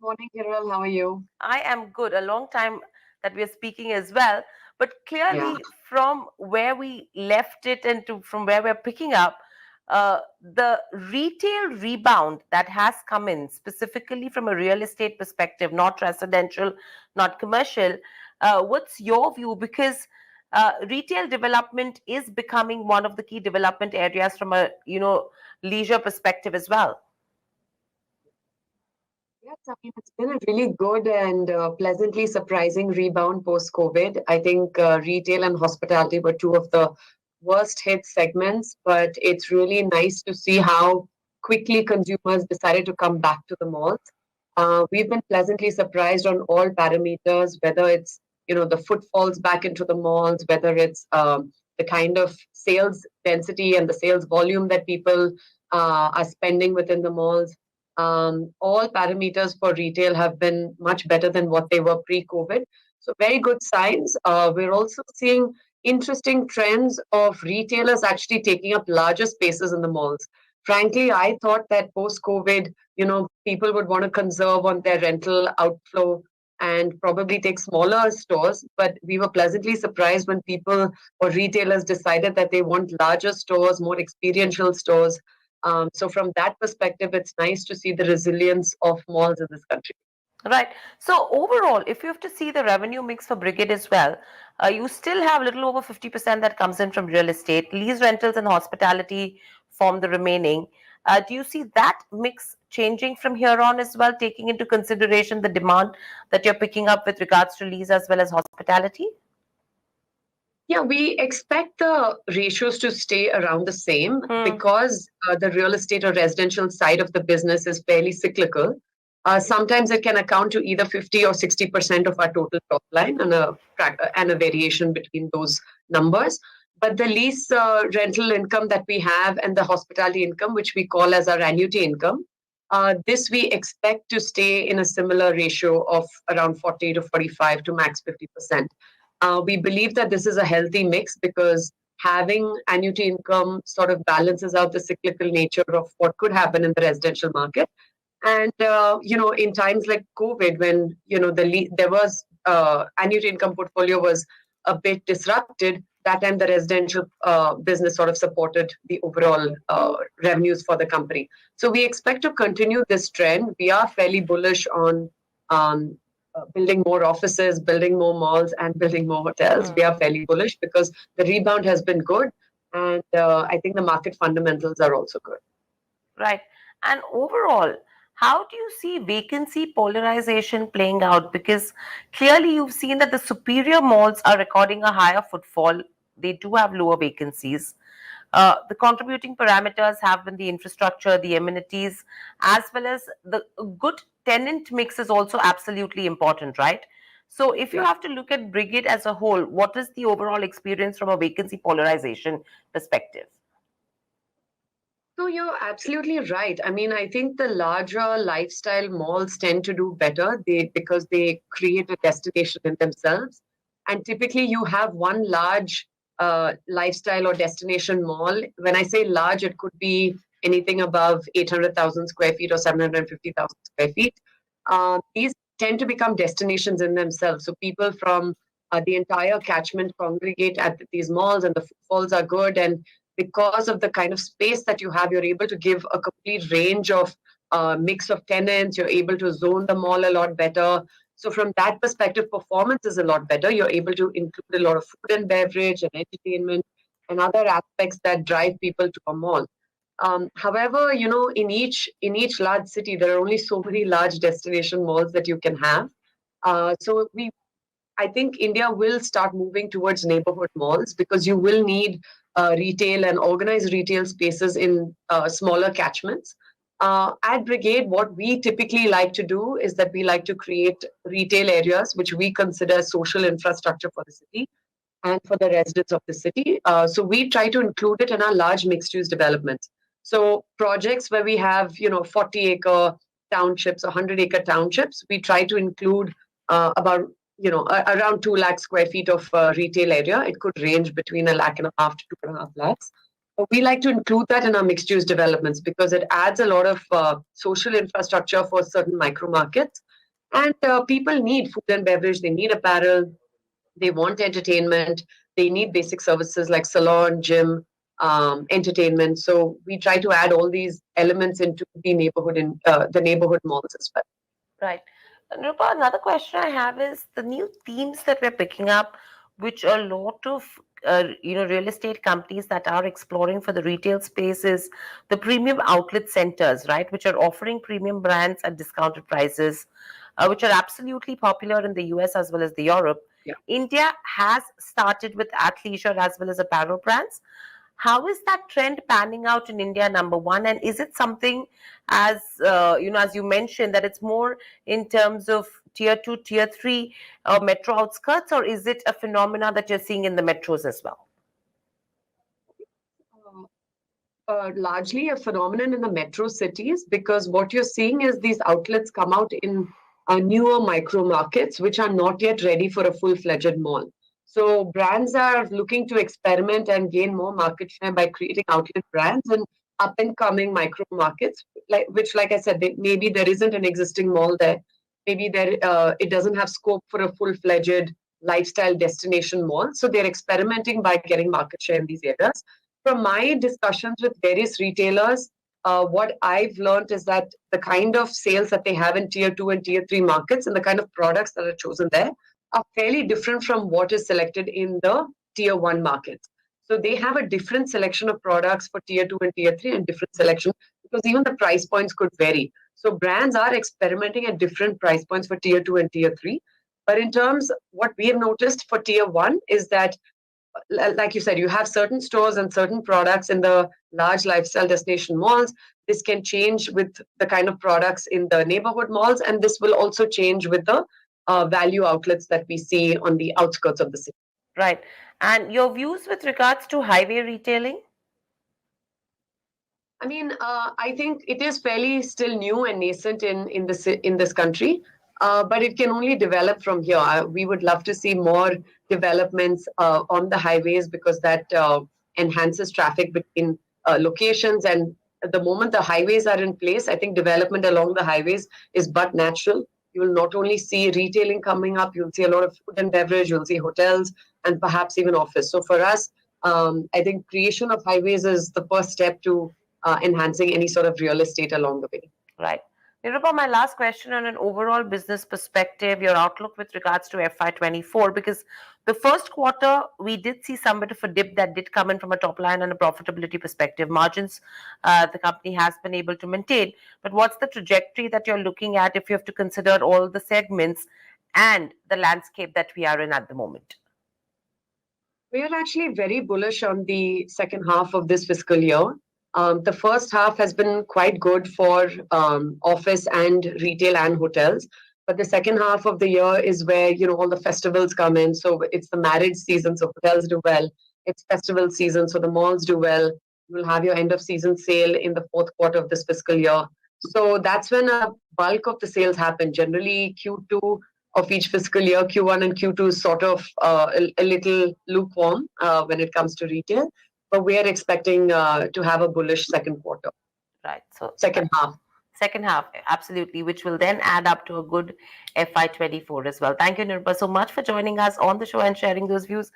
Morning, Kiral. How are you? I am good. A long time that we are speaking as well. But Yeah. clearly, from where we left it and from where we're picking up, the retail rebound that has come in, specifically from a real estate perspective, not residential, not commercial. What's your view? Because retail development is becoming one of the key development areas from a leisure perspective as well. Yes, I mean, it's been a really good and pleasantly surprising rebound post-COVID. I think retail and hospitality were two of the worst hit segments, but it's really nice to see how quickly consumers decided to come back to the malls. We've been pleasantly surprised on all parameters, whether it's, the footfalls back into the malls, whether it's the kind of sales density and the sales volume that people are spending within the malls. All parameters for retail have been much better than what they were pre-COVID. So very good signs. We're also seeing interesting trends of retailers actually taking up larger spaces in the malls. Frankly, I thought that post-COVID, people would want to conserve on their rental outflow and probably take smaller stores. But we were pleasantly surprised when people or retailers decided that they want larger stores, more experiential stores. So from that perspective, it's nice to see the resilience of malls in this country. Right. So overall, if you have to see the revenue mix for Brigade as well, you still have a little over 50% that comes in from real estate. Lease rentals and hospitality form the remaining. Do you see that mix changing from here on as well, taking into consideration the demand that you're picking up with regards to lease as well as hospitality? Yeah, we expect the ratios to stay around the same Hmm. because the real estate or residential side of the business is fairly cyclical. Sometimes it can account to either 50 or 60% of our total top line and a variation between those numbers. But the lease rental income that we have and the hospitality income, which we call as our annuity income, this we expect to stay in a similar ratio of around 40 to 45 to max 50%. We believe that this is a healthy mix because having annuity income sort of balances out the cyclical nature of what could happen in the residential market. And in times like COVID, when there was annuity income portfolio was a bit disrupted, that time the residential business sort of supported the overall revenues for the company. So we expect to continue this trend. We are fairly bullish on building more offices, building more malls, and building more hotels. We are fairly bullish because the rebound has been good, and I think the market fundamentals are also good. Right. And overall, how do you see vacancy polarization playing out? Because clearly you've seen that the superior malls are recording a higher footfall. They do have lower vacancies. The contributing parameters have been the infrastructure, the amenities, as well as the good tenant mix is also absolutely important, right? So, if you Yeah. have to look at Brigade as a whole, what is the overall experience from a vacancy polarization perspective? So you're absolutely right. I mean, I think the larger lifestyle malls tend to do better because they create a destination in themselves. And typically you have one large lifestyle or destination mall. When I say large, it could be anything above 800,000 square feet or 750,000 square feet. These tend to become destinations in themselves. So people from the entire catchment congregate at these malls and the footfalls are good. And because of the kind of space that you have, you're able to give a complete range of mix of tenants. You're able to zone the mall a lot better. So from that perspective, performance is a lot better. You're able to include a lot of food and beverage and entertainment and other aspects that drive people to a mall. However, in each large city, there are only so many large destination malls that you can have. So I think India will start moving towards neighborhood malls because you will need retail and organized retail spaces in smaller catchments. At Brigade, what we typically like to do is that we like to create retail areas which we consider social infrastructure for the city and for the residents of the city. So we try to include it in our large mixed-use developments. So projects where we have 40-acre townships or 100-acre townships, we try to include about around 2 lakh square feet of retail area. It could range between a lakh and a half to 2.5 lakhs. But we like to include that in our mixed use developments because it adds a lot of social infrastructure for certain micro markets. And people need food and beverage, they need apparel, they want entertainment, they need basic services like salon, gym, entertainment. So we try to add all these elements into the neighborhood malls as well. Right. Nirupa, another question I have is the new themes that we're picking up, which a lot of real estate companies that are exploring for the retail space is the premium outlet centers, right, which are offering premium brands at discounted prices, which are absolutely popular in the US as well as the Europe. Yeah. India has started with athleisure as well as apparel brands. How is that trend panning out in India, number one? And is it something, as as you mentioned, that it's more in terms of tier two, tier three metro outskirts, or is it a phenomena that you're seeing in the metros as well? Largely a phenomenon in the metro cities, because what you're seeing is these outlets come out in newer micro markets which are not yet ready for a full-fledged mall. So brands are looking to experiment and gain more market share by creating outlet brands and up and coming micro markets, like I said, maybe there isn't an existing mall there. Maybe there it doesn't have scope for a full-fledged lifestyle destination mall. So they're experimenting by getting market share in these areas. From my discussions with various retailers, what I've learned is that the kind of sales that they have in tier two and tier three markets and the kind of products that are chosen there are fairly different from what is selected in the tier one markets. So they have a different selection of products for tier two and tier three and different selection, because even the price points could vary. So brands are experimenting at different price points for tier two and tier three. But in terms, what we have noticed for tier one is that, like you said, you have certain stores and certain products in the large lifestyle destination malls. This can change with the kind of products in the neighborhood malls, and this will also change with the value outlets that we see on the outskirts of the city. Right. And your views with regards to highway retailing? I mean, I think it is fairly still new and nascent in this country, but it can only develop from here. We would love to see more developments on the highways, because that enhances traffic between locations. And at the moment the highways are in place, I think development along the highways is but natural. You will not only see retailing coming up, you'll see a lot of food and beverage, you'll see hotels, and perhaps even office. So for us, I think creation of highways is the first step to enhancing any sort of real estate along the way. Right. Nirupa, my last question on an overall business perspective, your outlook with regards to FY24, because the first quarter we did see some bit of a dip that did come in from a top line and a profitability perspective. Margins, the company has been able to maintain. But what's the trajectory that you're looking at if you have to consider all the segments and the landscape that we are in at the moment? We are actually very bullish on the second half of this fiscal year. The first half has been quite good for office and retail and hotels. But the second half of the year is where, all the festivals come in. So it's the marriage season, so hotels do well. It's festival season, so the malls do well. You'll have your end of season sale in the fourth quarter of this fiscal year. So that's when a bulk of the sales happen. Generally, Q2 of each fiscal year, Q1 and Q2 is sort of a little lukewarm when it comes to retail, but we are expecting to have a bullish second quarter, Right. So, second half. second half, absolutely, which will then add up to a good FY24 as well. Thank you, Nirupa, so much for joining us on the show and sharing those views.